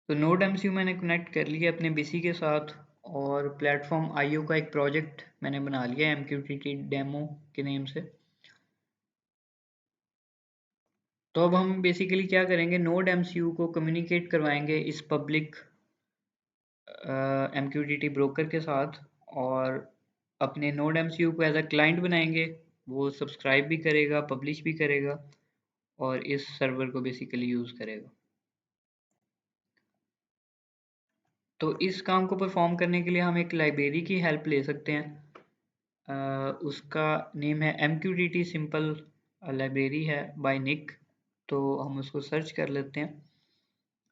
तो node MCU मैंने connect कर लिया अपने बीसी के साथ, और प्लेटफॉर्म आईओ का एक प्रोजेक्ट मैंने बना लिया एमक्यूटीटी डेमो के नेम से। तो अब हम बेसिकली क्या करेंगे, नोड एमसीयू को कम्युनिकेट करवाएंगे इस पब्लिक एमक्यूटीटी ब्रोकर के साथ, और अपने नोड एमसीयू को एज अ क्लाइंट बनाएंगे। वो सब्सक्राइब भी करेगा, पब्लिश भी करेगा, और इस सर्वर को बेसिकली यूज़ करेगा। तो इस काम को परफॉर्म करने के लिए हम एक लाइब्रेरी की हेल्प ले सकते हैं। उसका नेम है MQTT सिंपल लाइब्रेरी है बाय निक। तो हम उसको सर्च कर लेते हैं।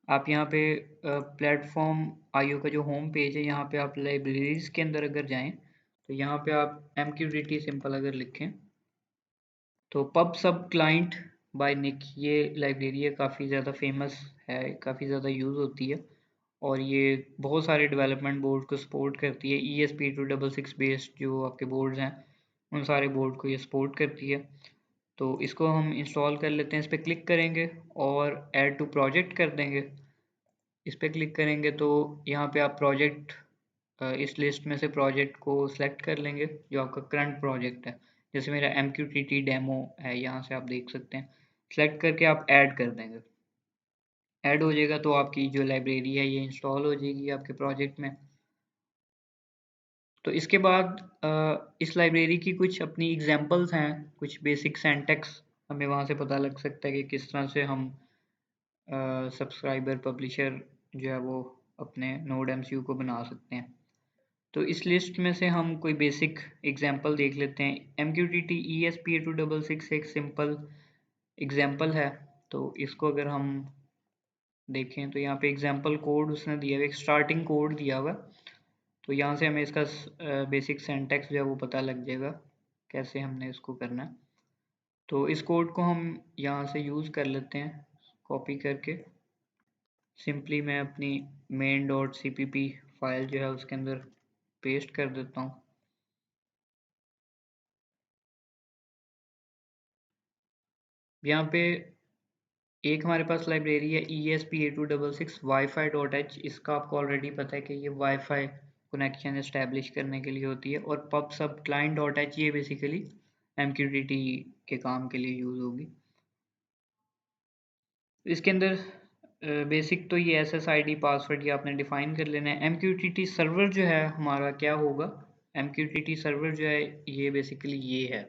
आप यहाँ पे प्लेटफॉर्म आईओ का जो होम पेज है, यहाँ पे आप लाइब्रेरीज के अंदर अगर जाएं तो यहाँ पे आप MQTT सिंपल अगर लिखें तो पब सब क्लाइंट बाय निक ये लाइब्रेरी है, काफ़ी ज़्यादा फेमस है, काफ़ी ज़्यादा यूज़ होती है, और ये बहुत सारे डेवलपमेंट बोर्ड को सपोर्ट करती है। ESP8266 बेस्ड जो आपके बोर्ड्स हैं उन सारे बोर्ड को ये सपोर्ट करती है। तो इसको हम इंस्टॉल कर लेते हैं। इस पर क्लिक करेंगे और ऐड टू प्रोजेक्ट कर देंगे। इस पर क्लिक करेंगे तो यहाँ पे आप प्रोजेक्ट, इस लिस्ट में से प्रोजेक्ट को सिलेक्ट कर लेंगे जो आपका करंट प्रोजेक्ट है। जैसे मेरा MQTT डेमो है, यहाँ से आप देख सकते हैं। सेलेक्ट करके आप ऐड कर देंगे। ऐड हो जाएगा तो आपकी जो लाइब्रेरी है ये इंस्टॉल हो जाएगी आपके प्रोजेक्ट में। तो इसके बाद इस लाइब्रेरी की कुछ अपनी एग्जांपल्स हैं, कुछ बेसिक सिंटैक्स हमें वहाँ से पता लग सकता है कि किस तरह से हम सब्सक्राइबर पब्लिशर जो है वो अपने नोड एमसीयू को बना सकते हैं। तो इस लिस्ट में से हम कोई बेसिक एग्जांपल देख लेते हैं। MQTT ESP8266 एक सिंपल एग्जांपल है। तो इसको अगर हम देखें तो यहाँ पे एग्जांपल कोड उसने दिया हुआ है, एक स्टार्टिंग कोड दिया हुआ है। तो यहाँ से हमें इसका बेसिक सिंटैक्स जो है वो पता लग जाएगा कैसे हमने इसको करना है। तो इस कोड को हम यहाँ से यूज़ कर लेते हैं कॉपी करके। सिंपली मैं अपनी main.cpp फाइल जो है उसके अंदर पेस्ट कर देता हूँ। यहाँ पे एक हमारे पास लाइब्रेरी है ESP8266 wifi.h। इसका आपको ऑलरेडी पता है कि ये वाईफाई कनेक्शन इस्टेब्लिश करने के लिए होती है, और pubsub client.h ये बेसिकली MQTT के काम के लिए यूज़ होगी। इसके अंदर बेसिक तो ये SSID पासवर्ड ये आपने डिफाइन कर लेना है। MQTT सर्वर जो है हमारा क्या होगा, MQTT सर्वर जो है ये बेसिकली ये है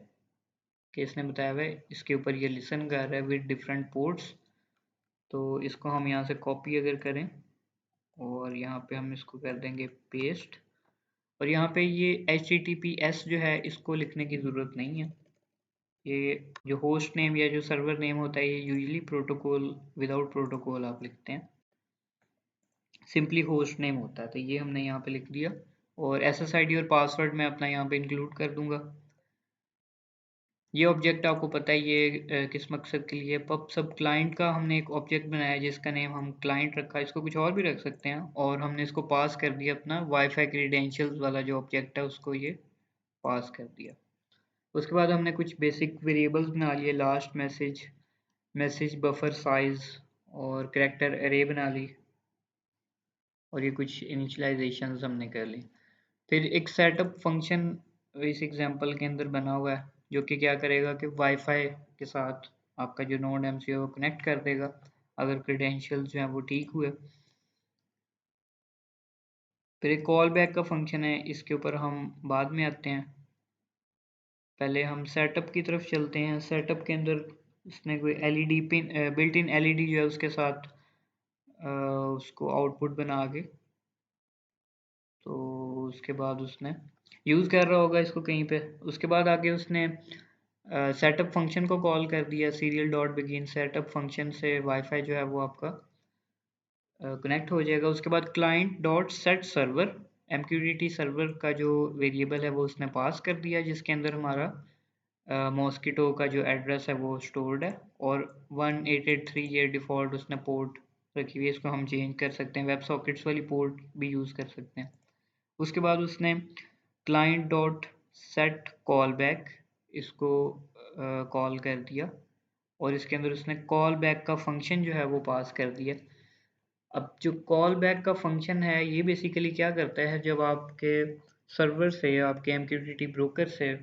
कि इसने बताया हुआ है इसके ऊपर ये लिसन कर रहा है विद डिफरेंट पोर्ट्स। तो इसको हम यहाँ से कॉपी अगर करें और यहाँ पे हम इसको कर देंगे पेस्ट, और यहाँ पे ये HTTPS जो है इसको लिखने की ज़रूरत नहीं है। ये जो होस्ट नेम या जो सर्वर नेम होता है ये यूजली प्रोटोकॉल विदाउट प्रोटोकॉल आप लिखते हैं, सिंपली होस्ट नेम होता है। तो ये हमने यहाँ पे लिख दिया, और SSID और पासवर्ड मैं अपना यहाँ पे इंक्लूड कर दूंगा। ये ऑब्जेक्ट आपको पता है ये किस मकसद के लिए। पब सब क्लाइंट का हमने एक ऑब्जेक्ट बनाया जिसका नेम हम क्लाइंट रखा है, इसको कुछ और भी रख सकते हैं, और हमने इसको पास कर दिया अपना वाईफाई क्रीडेंशियल्स वाला जो ऑब्जेक्ट है उसको ये पास कर दिया। उसके बाद हमने कुछ बेसिक वेरिएबल्स बना लिए, last message, message buffer size, और करेक्टर एरे बना ली, और ये कुछ इनिशियलाइजेशंस हमने कर ली। फिर एक सेटअप फंक्शन इस एग्जांपल के अंदर बना हुआ है जो कि क्या करेगा कि वाईफाई के साथ आपका जो नोड एमसीयू है वो कनेक्ट कर देगा अगर क्रेडेंशियल्स जो हैं वो ठीक हुए। फिर एक कॉल बैक का फंक्शन है, इसके ऊपर हम बाद में आते हैं। पहले हम सेटअप की तरफ चलते हैं। सेटअप के अंदर उसने कोई LED pin, built in LED जो है उसके साथ उसको आउटपुट बना के, तो उसके बाद उसने यूज़ कर रहा होगा इसको कहीं पे। उसके बाद आगे उसने सेटअप फंक्शन को कॉल कर दिया, serial dot begin setup function से वाईफाई जो है वो आपका कनेक्ट हो जाएगा। उसके बाद client dot set server, MQTT server का जो वेरिएबल है वो उसने पास कर दिया जिसके अंदर हमारा मॉस्किटो का जो एड्रेस है वो स्टोर्ड है, और 1883 ये डिफ़ॉल्ट उसने पोर्ट रखी हुई है। इसको हम चेंज कर सकते हैं, वेब सॉकेट्स वाली पोर्ट भी यूज़ कर सकते हैं। उसके बाद उसने client dot set call back इसको कॉल कर दिया, और इसके अंदर उसने कॉल बैक का फंक्शन जो है वो पास कर दिया। अब जो कॉल बैक का फंक्शन है ये बेसिकली क्या करता है, जब आपके सर्वर से आपके एमक्यूटीटी ब्रोकर से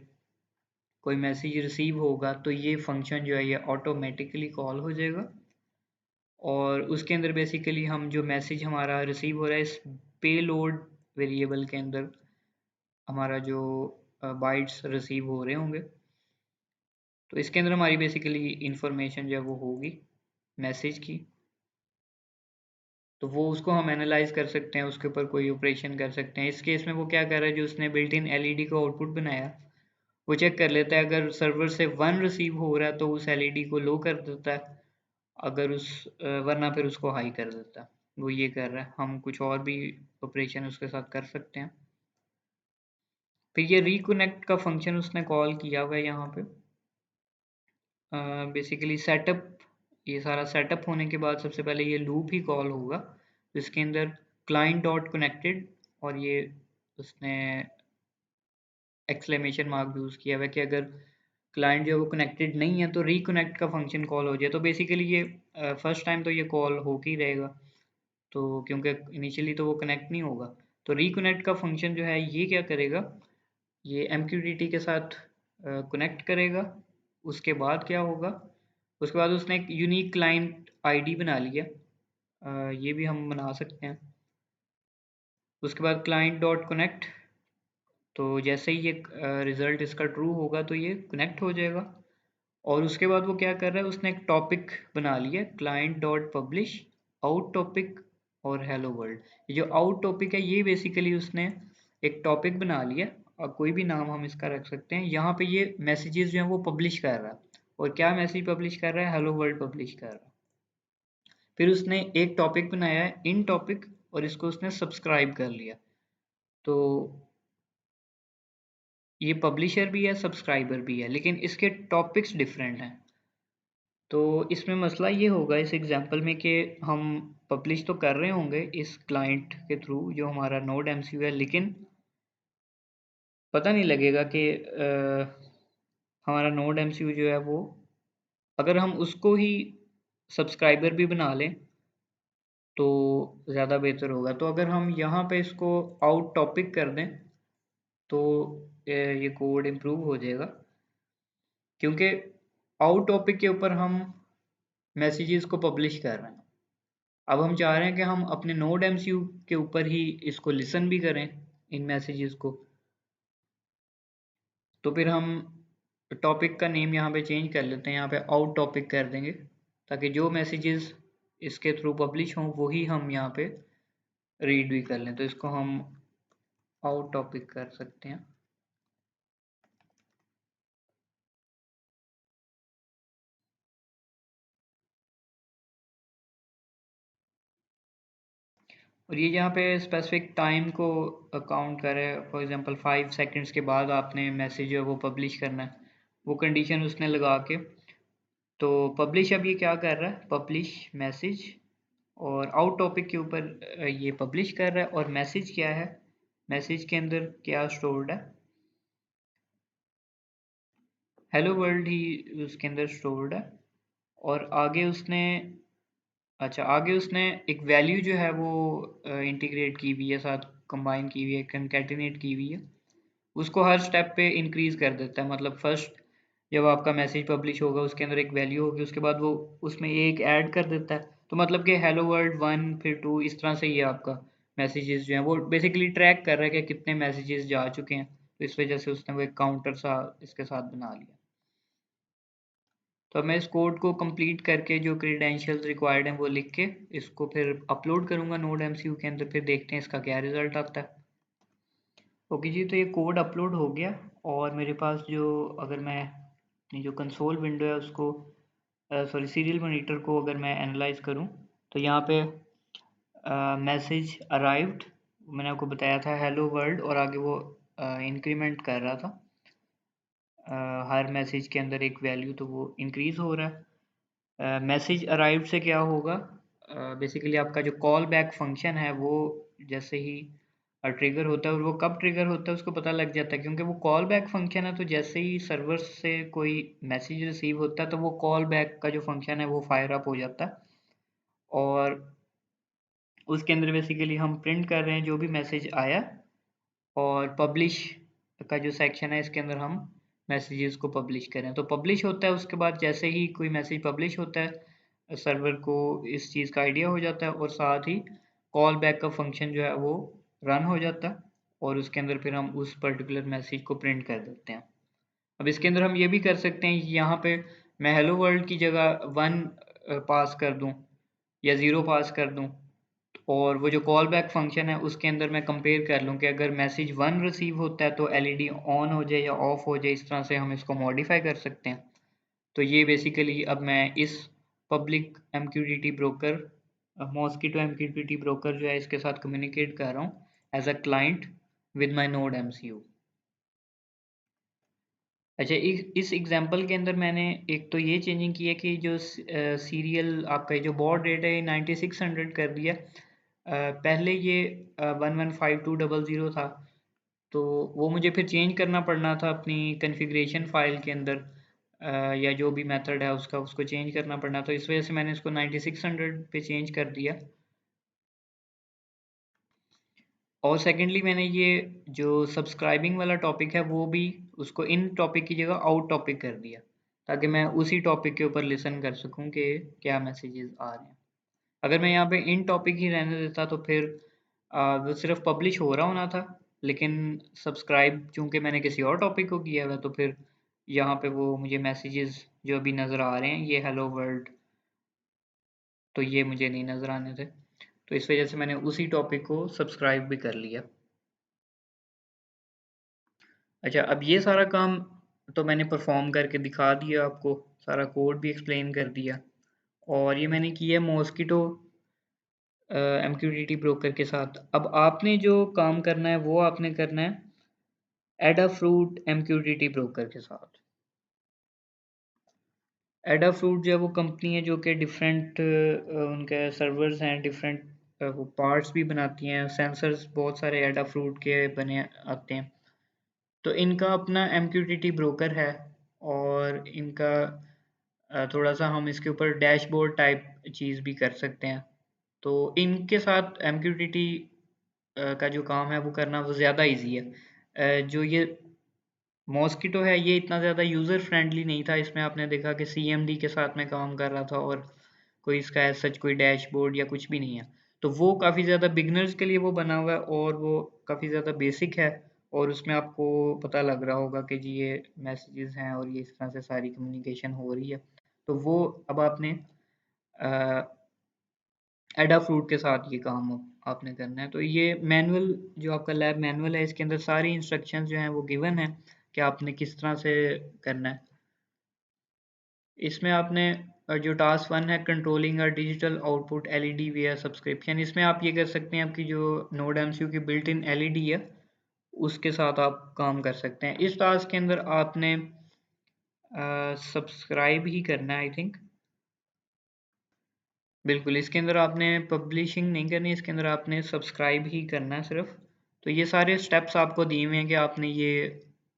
कोई मैसेज रिसीव होगा तो ये फंक्शन जो है ये ऑटोमेटिकली कॉल हो जाएगा, और उसके अंदर बेसिकली हम जो मैसेज हमारा रिसीव हो रहा है इस पेलोड वेरिएबल के अंदर हमारा जो बाइट्स रिसीव हो रहे होंगे, तो इसके अंदर हमारी बेसिकली इंफॉर्मेशन जो है वो होगी मैसेज की, तो वो उसको हम एनालाइज कर सकते हैं, उसके ऊपर कोई ऑपरेशन कर सकते हैं। इस केस में वो क्या कर रहा है, जो उसने बिल्ट इन एलईडी को आउटपुट बनाया वो चेक कर लेता है, अगर सर्वर से 1 रिसीव हो रहा है तो उस एलईडी को लो कर देता है, अगर वरना फिर उसको हाई कर देता है। वो ये कर रहा है, हम कुछ और भी ऑपरेशन उसके साथ कर सकते हैं। फिर ये रिकनेक्ट का फंक्शन उसने कॉल किया हुआ है यहाँ पे। बेसिकली सेटअप, ये सारा सेटअप होने के बाद सबसे पहले ये लूप ही कॉल होगा जिसके अंदर क्लाइंट डॉट कनेक्टेड, और ये उसने एक्सक्लेमेशन मार्क यूज़ किया हुआ है कि अगर क्लाइंट जो है वो कनेक्टेड नहीं है तो रिकनेक्ट का फंक्शन कॉल हो जाए। तो बेसिकली ये फर्स्ट टाइम तो ये कॉल हो ही रहेगा, तो क्योंकि इनिशियली तो वो कनेक्ट नहीं होगा। तो रिकनेक्ट का फंक्शन जो है ये क्या करेगा, ये एमक्यूटीटी के साथ कनेक्ट करेगा। उसके बाद क्या होगा, उसके बाद उसने एक यूनिक क्लाइंट आईडी बना लिया, ये भी हम बना सकते हैं। उसके बाद क्लाइंट डॉट कनेक्ट, तो जैसे ही ये रिज़ल्ट इसका ट्रू होगा तो ये कनेक्ट हो जाएगा। और उसके बाद वो क्या कर रहा है, उसने एक टॉपिक बना लिया client dot publish out topic और हेलो वर्ल्ड। ये जो आउट टॉपिक है ये बेसिकली उसने एक टॉपिक बना लिया, और कोई भी नाम हम इसका रख सकते हैं। यहाँ पे ये मैसेजेस जो हैं वो पब्लिश कर रहा है, और क्या मैसेज पब्लिश कर रहा है, हेलो वर्ल्ड पब्लिश कर रहा है। फिर उसने एक टॉपिक बनाया है इन टॉपिक, और इसको उसने सब्सक्राइब कर लिया। तो ये पब्लिशर भी है सब्सक्राइबर भी है, लेकिन इसके टॉपिक्स डिफरेंट हैं। तो इसमें मसला ये होगा इस एग्जांपल में कि हम पब्लिश तो कर रहे होंगे इस क्लाइंट के थ्रू जो हमारा नोड एमसीयू है, लेकिन पता नहीं लगेगा कि हमारा नोड एमसीयू जो है वो, अगर हम उसको ही सब्सक्राइबर भी बना लें तो ज़्यादा बेहतर होगा। तो अगर हम यहाँ पे इसको आउट टॉपिक कर दें तो ये कोड इम्प्रूव हो जाएगा, क्योंकि आउट टॉपिक के ऊपर हम मैसेजेस को पब्लिश कर रहे हैं। अब हम चाह रहे हैं कि हम अपने नोड एमसीयू के ऊपर ही इसको लिसन भी करें इन मैसेजेस को, तो फिर हम टॉपिक का नेम यहाँ पे चेंज कर लेते हैं, यहाँ पे आउट टॉपिक कर देंगे, ताकि जो मैसेजेस इसके थ्रू पब्लिश हों वही हम यहाँ पे रीड भी कर लें। तो इसको हम आउट टॉपिक कर सकते हैं। और ये यहाँ पे स्पेसिफिक टाइम को काउंट करे, फॉर एग्जांपल 5 सेकंड्स के बाद आपने मैसेज जो है वो पब्लिश करना है, वो कंडीशन उसने लगा के। तो पब्लिश अब ये क्या कर रहा है, पब्लिश मैसेज, और आउट टॉपिक के ऊपर ये पब्लिश कर रहा है, और मैसेज क्या है, मैसेज के अंदर क्या स्टोर्ड है, हेलो वर्ल्ड ही उसके अंदर स्टोर्ड है। और आगे उसने, अच्छा आगे उसने एक वैल्यू जो है वो इंटीग्रेट की हुई है, साथ कंबाइन की हुई है, कंकैटिनेट की हुई है, उसको हर स्टेप पे इंक्रीज कर देता है। मतलब फर्स्ट जब आपका मैसेज पब्लिश होगा उसके अंदर एक वैल्यू होगी, उसके बाद वो उसमें एक ऐड कर देता है। तो मतलब कि हेलो वर्ल्ड 1 फिर 2 इस तरह से ये आपका मैसेजेस जो हैं वो बेसिकली ट्रैक कर रहा है कि कितने मैसेजेस जा चुके हैं। तो इस वजह से उसने वो एक काउंटर सा इसके साथ बना लिया। तो अब मैं इस कोड को कंप्लीट करके जो क्रीडेंशियल्स रिक्वायर्ड हैं वो लिख के इसको फिर अपलोड करूँगा नोड एमसीयू के अंदर, फिर देखते हैं इसका क्या रिजल्ट आता है। ओके जी, तो ये कोड अपलोड हो गया, और मेरे पास जो, अगर मैं अपनी जो कंसोल विंडो है उसको, सॉरी सीरियल मॉनिटर को अगर मैं एनालाइज करूं, तो यहाँ पे मैसेज अराइव्ड मैंने आपको बताया था हेलो वर्ल्ड, और आगे वो इंक्रीमेंट कर रहा था हर मैसेज के अंदर एक वैल्यू, तो वो इंक्रीज हो रहा है। मैसेज अराइव्ड से क्या होगा, बेसिकली आपका जो कॉल बैक फंक्शन है वो जैसे ही ट्रिगर होता है, और वो कब ट्रिगर होता है उसको पता लग जाता है, क्योंकि वो कॉल बैक फंक्शन है। तो जैसे ही सर्वर से कोई मैसेज रिसीव होता है तो वो कॉल बैक का जो फंक्शन है वो फायर अप हो जाता है, और उसके अंदर बेसिकली हम प्रिंट कर रहे हैं जो भी मैसेज आया, और पब्लिश का जो सेक्शन है इसके अंदर हम मैसेजेस को पब्लिश करें। तो पब्लिश होता है, उसके बाद जैसे ही कोई मैसेज पब्लिश होता है सर्वर को इस चीज़ का आइडिया हो जाता है, और साथ ही कॉल बैक का फंक्शन जो है वो रन हो जाता है, और उसके अंदर फिर हम उस पर्टिकुलर मैसेज को प्रिंट कर देते हैं। अब इसके अंदर हम ये भी कर सकते हैं कि यहाँ पे मैं हेलो वर्ल्ड की जगह 1 पास कर दूँ या 0 पास कर दूँ, और वो जो कॉल बैक फंक्शन है उसके अंदर मैं कंपेयर कर लूँ कि अगर मैसेज 1 रिसीव होता है तो एलईडी ऑन हो जाए या ऑफ हो जाए, इस तरह से हम इसको मॉडिफाई कर सकते हैं। तो ये बेसिकली अब मैं इस public MQTT broker, Mosquitto MQTT broker जो है इसके साथ कम्युनिकेट कर रहा हूँ as a client with my node MCU। अच्छा, इस एग्जांपल के अंदर मैंने एक तो ये चेंजिंग की है कि जो सीरियल आपका जो बॉड रेट है 9600 कर दिया। पहले ये 115200 था, तो वो मुझे फिर चेंज करना पड़ना था अपनी कॉन्फ़िगरेशन फाइल के अंदर, या जो भी मेथड है उसका उसको चेंज करना पड़ना, तो इस वजह से मैंने इसको 9600 पे चेंज कर दिया। और सेकेंडली मैंने ये जो सब्सक्राइबिंग वाला टॉपिक है वो भी उसको इन टॉपिक की जगह आउट टॉपिक कर दिया, ताकि मैं उसी टॉपिक के ऊपर लिसन कर सकूं कि क्या मैसेजेस आ रहे हैं। अगर मैं यहाँ पे इन टॉपिक ही रहने देता तो फिर वो सिर्फ पब्लिश हो रहा होना था, लेकिन सब्सक्राइब चूंकि मैंने किसी और टॉपिक को किया हुआ है तो फिर यहाँ पे वो मुझे मैसेजेस जो अभी नज़र आ रहे हैं ये हेलो वर्ल्ड, तो ये मुझे नहीं नज़र आने थे, तो इस वजह से मैंने उसी टॉपिक को सब्सक्राइब भी कर लिया। अच्छा, अब ये सारा काम तो मैंने परफॉर्म करके दिखा दिया आपको, सारा कोड भी एक्सप्लेन कर दिया, और ये मैंने किया मॉस्किटो MQTT ब्रोकर के साथ। अब आपने जो काम करना है वो आपने करना है एडाफ्रूट MQTT ब्रोकर के साथ। एडाफ्रूट जो है वो कंपनी है जो कि डिफरेंट उनके सर्वर्स हैं, डिफरेंट वो पार्ट्स भी बनाती हैं, सेंसर्स बहुत सारे एडाफ्रूट के बने आते हैं। तो इनका अपना MQTT ब्रोकर है, और इनका थोड़ा सा हम इसके ऊपर डैशबोर्ड टाइप चीज़ भी कर सकते हैं। तो इनके साथ MQTT का जो काम है वो करना वो ज़्यादा इजी है। जो ये मॉस्किटो है ये इतना ज़्यादा यूज़र फ्रेंडली नहीं था, इसमें आपने देखा कि CMD के साथ में काम कर रहा था, और कोई इसका एज सच कोई डैशबोर्ड या कुछ भी नहीं है। तो वो काफ़ी ज़्यादा बिगनर्स के लिए वो बना हुआ है, और वो काफ़ी ज़्यादा बेसिक है, और उसमें आपको पता लग रहा होगा कि जी ये मैसेजेस हैं और ये इस तरह से सारी कम्युनिकेशन हो रही है। तो वो अब आपने एडाफ्रूट के साथ ये काम आपने करना है। तो ये मैनुअल जो आपका लैब मैनुअल है इसके अंदर सारी इंस्ट्रक्शंस जो हैं वो गिवन है कि आपने किस तरह से करना है। इसमें आपने जो टास्क 1 है controlling a digital output LED विया सब्सक्रिप्शन, इसमें आप ये कर सकते हैं आपकी जो नोड एमसीयू की बिल्ट इन एलईडी है उसके साथ आप काम कर सकते हैं। इस टास्क के अंदर आपने सब्सक्राइब ही करना है आई थिंक। बिल्कुल, इसके अंदर आपने पब्लिशिंग नहीं करनी, इसके अंदर आपने सब्सक्राइब ही करना है सिर्फ। तो ये सारे स्टेप्स आपको दिए हुए हैं कि आपने ये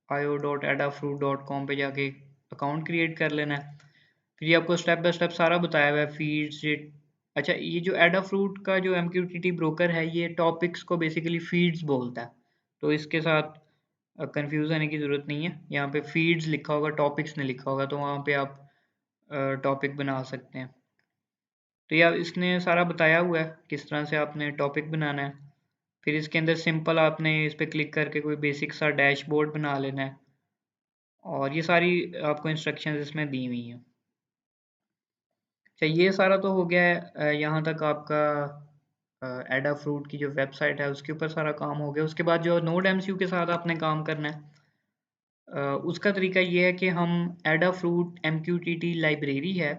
io.adafruit.com पे जाके अकाउंट क्रिएट कर लेना है। फिर ये आपको स्टेप बाय स्टेप सारा बताया हुआ है, फीड्स। अच्छा, ये जो एडाफ्रूट का जो MQTT ब्रोकर है ये टॉपिक्स को बेसिकली फीड्स बोलता है, तो इसके साथ कंफ्यूज होने की ज़रूरत नहीं है। यहाँ पे फीड्स लिखा होगा, टॉपिक्स नहीं लिखा होगा, तो वहाँ पे आप टॉपिक बना सकते हैं। तो यार इसने सारा बताया हुआ है किस तरह से आपने टॉपिक बनाना है। फिर इसके अंदर सिंपल आपने इस पर क्लिक करके कोई बेसिक सा डैशबोर्ड बना लेना है, और ये सारी आपको इंस्ट्रक्शंस इसमें दी हुई हैं। अच्छा, ये सारा तो हो गया है, यहाँ तक आपका एडाफ्रूट की जो वेबसाइट है उसके ऊपर सारा काम हो गया। उसके बाद जो नोड एमसीयू के साथ आपने काम करना है, उसका तरीका ये है कि हम एडाफ्रूट MQTT लाइब्रेरी है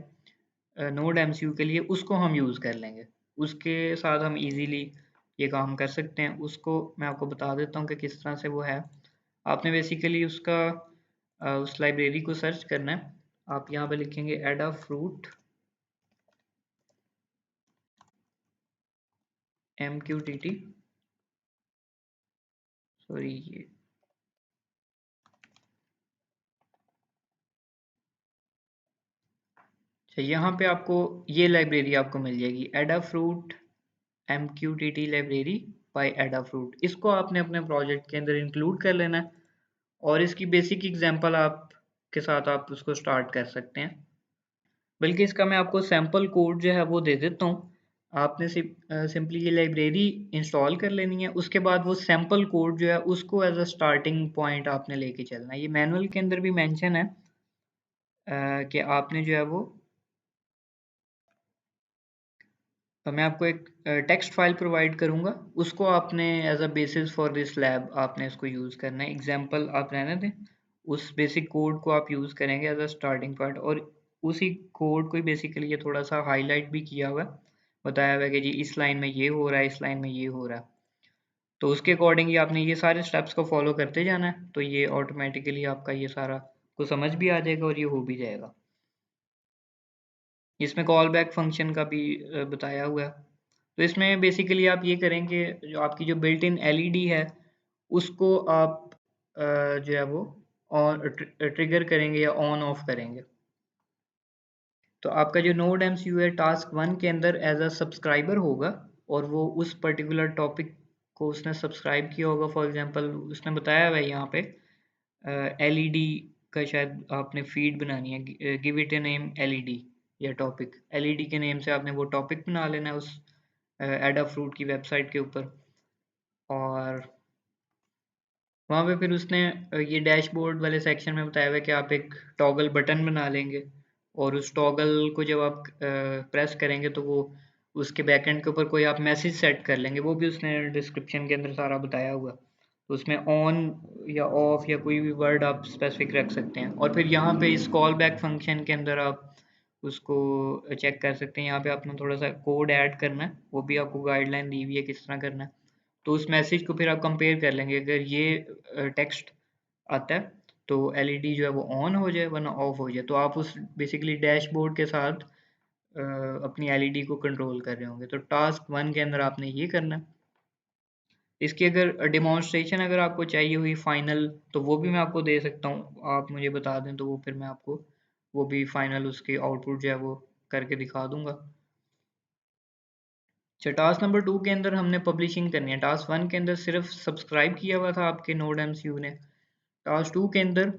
नोड एमसीयू के लिए, उसको हम यूज़ कर लेंगे। उसके साथ हम इजीली ये काम कर सकते हैं। उसको मैं आपको बता देता हूँ कि किस तरह से वो है। आपने बेसिकली उसका उस लाइब्रेरी को सर्च करना है। आप यहाँ पे लिखेंगे एडाफ्रूट MQTT, सॉरी ये अच्छा, यहाँ पे आपको ये लाइब्रेरी आपको मिल जाएगी Adafruit MQTT library by Adafruit, इसको आपने अपने प्रोजेक्ट के अंदर इंक्लूड कर लेना है और इसकी बेसिक एग्जांपल आप के साथ आप उसको स्टार्ट कर सकते हैं। बल्कि इसका मैं आपको सैम्पल कोड जो है वो दे देता हूँ। आपने सिंपली ये लाइब्रेरी इंस्टॉल कर लेनी है, उसके बाद वो सैम्पल कोड जो है उसको एज अ स्टार्टिंग पॉइंट आपने लेके चलना है। ये मैनुअल के अंदर भी मेंशन है कि आपने जो है वो मैं आपको एक टेक्स्ट फाइल प्रोवाइड करूँगा, उसको आपने as a basis for this lab आपने इसको यूज़ करना है। एग्जांपल आप रहने दें, उस बेसिक कोड को आप यूज़ करेंगे एज अ स्टार्टिंग पॉइंट और उसी कोड को ही बेसिकली ये थोड़ा सा हाईलाइट भी किया हुआ है, बताया हुआ है कि जी इस लाइन में ये हो रहा है, इस लाइन में ये हो रहा है। तो उसके अकॉर्डिंग ही आपने ये सारे स्टेप्स को फॉलो करते जाना है, तो ये ऑटोमेटिकली आपका ये सारा को समझ भी आ जाएगा और ये हो भी जाएगा। इसमें कॉल बैक फंक्शन का भी बताया हुआ है। तो इसमें बेसिकली आप ये करेंगे, जो आपकी जो बिल्ट इन एलईडी है उसको आप जो है वो ऑन ट्रिगर करेंगे या ऑन ऑफ करेंगे। तो आपका जो नोड एमसीयू है टास्क 1 के अंदर एज अ सब्सक्राइबर होगा और वो उस पर्टिकुलर टॉपिक को उसने सब्सक्राइब किया होगा। फॉर एग्जांपल उसने बताया हुआ है यहाँ पे एलईडी का शायद आपने फीड बनानी है, give it a name LED या टॉपिक, एलईडी के नेम से आपने वो टॉपिक बना लेना है उस एडाफ्रूट की वेबसाइट के ऊपर। और वहाँ पे फिर उसने ये डैशबोर्ड वाले सेक्शन में बताया हुआ है कि आप एक टॉगल बटन बना लेंगे और उस टॉगल को जब आप प्रेस करेंगे तो वो उसके बैकएंड के ऊपर कोई आप मैसेज सेट कर लेंगे, वो भी उसने डिस्क्रिप्शन के अंदर सारा बताया हुआ है। तो उसमें ऑन या ऑफ या कोई भी वर्ड आप स्पेसिफिक रख सकते हैं और फिर यहाँ पे इस कॉल बैक फंक्शन के अंदर आप उसको चेक कर सकते हैं। यहाँ पे आपने थोड़ा सा कोड ऐड करना है, वो भी आपको गाइडलाइन दी हुई है किस तरह करना है। तो उस मैसेज को फिर आप कंपेयर कर लेंगे, अगर ये टेक्स्ट आता है तो एलईडी जो है वो ऑन हो जाए वरना ऑफ हो जाए, तो आप उस बेसिकली डैशबोर्ड के साथ अपनी एलईडी को कंट्रोल कर रहे होंगे। तो टास्क 1 के अंदर आपने ये करना है। इसकी अगर डेमोन्स्ट्रेशन अगर आपको चाहिए हुई फाइनल तो वो भी मैं आपको दे सकता हूँ, आप मुझे बता दें तो वो फिर मैं आपको वो भी फाइनल उसकी आउटपुट जो है वो करके दिखा दूंगा। अच्छा, टास्क नंबर 2 के अंदर हमने पब्लिशिंग करनी है। टास्क 1 के अंदर सिर्फ सब्सक्राइब किया हुआ था आपके नोड एमसीयू ने, टास्क 2 के अंदर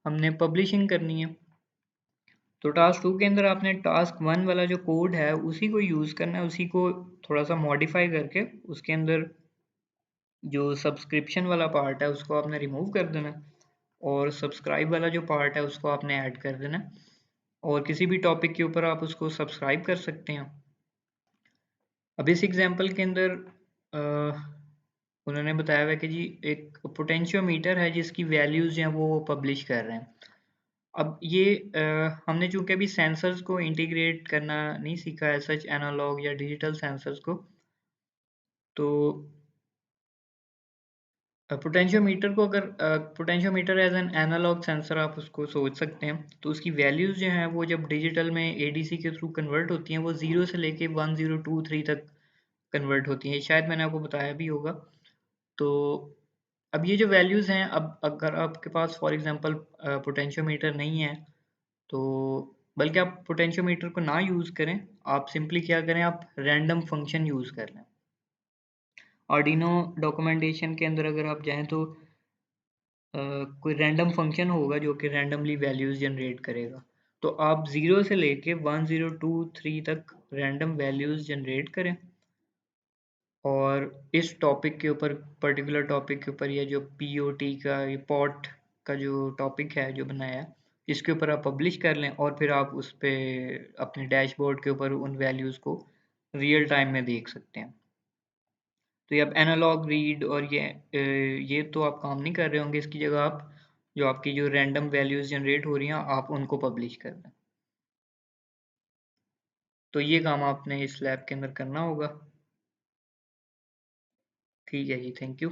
हमने पब्लिशिंग करनी है। तो टास्क 2 के अंदर आपने टास्क 1 वाला जो कोड है उसी को यूज़ करना है, उसी को थोड़ा सा मॉडिफाई करके उसके अंदर जो सब्सक्रिप्शन वाला पार्ट है उसको आपने रिमूव कर देना है और सब्सक्राइब वाला जो पार्ट है उसको आपने ऐड कर देना है और किसी भी टॉपिक के ऊपर आप उसको सब्सक्राइब कर सकते हैं। अब इस एग्जांपल के अंदर अ, उन्होंने बताया हुआ है कि जी एक पोटेंशियोमीटर है जिसकी वैल्यूज़ जो हैं वो पब्लिश कर रहे हैं। अब ये हमने चूंकि अभी सेंसर्स को इंटीग्रेट करना नहीं सीखा है, सच एनालॉग या डिजिटल सेंसर्स को, तो पोटेंशियोमीटर को अगर potentiometer as an analogue sensor आप उसको सोच सकते हैं, तो उसकी वैल्यूज़ जो हैं वो जब डिजिटल में एडीसी के थ्रू कन्वर्ट होती हैं वो 0 से लेके 1023 तक कन्वर्ट होती हैं, शायद मैंने आपको बताया भी होगा। तो अब ये जो वैल्यूज़ हैं, अब अगर आपके पास फॉर एग्जांपल पोटेंशियोमीटर नहीं है तो बल्कि आप पोटेंशियोमीटर को ना यूज़ करें, आप सिंपली क्या करें, आप रैंडम फंक्शन यूज़ कर लें। आर्डिनो डॉक्यूमेंटेशन के अंदर अगर आप जाएँ तो कोई रैंडम फंक्शन होगा जो कि रैंडमली वैल्यूज़ जनरेट करेगा। तो आप 0 से लेके 1023 तक रैंडम वैल्यूज़ जनरेट करें और इस टॉपिक के ऊपर, पर्टिकुलर टॉपिक के ऊपर, या जो पीओटी का ये पॉट का जो टॉपिक है जो बनाया है, इसके ऊपर आप पब्लिश कर लें और फिर आप उस पे अपने डैशबोर्ड के ऊपर उन वैल्यूज़ को रियल टाइम में देख सकते हैं। तो ये आप एनालॉग रीड और ये तो आप काम नहीं कर रहे होंगे, इसकी जगह आप जो आपकी जो रैंडम वैल्यूज़ जनरेट हो रही हैं आप उनको पब्लिश कर दें। तो ये काम आपने इस लैब के अंदर करना होगा। ठीक है जी, थैंक यू।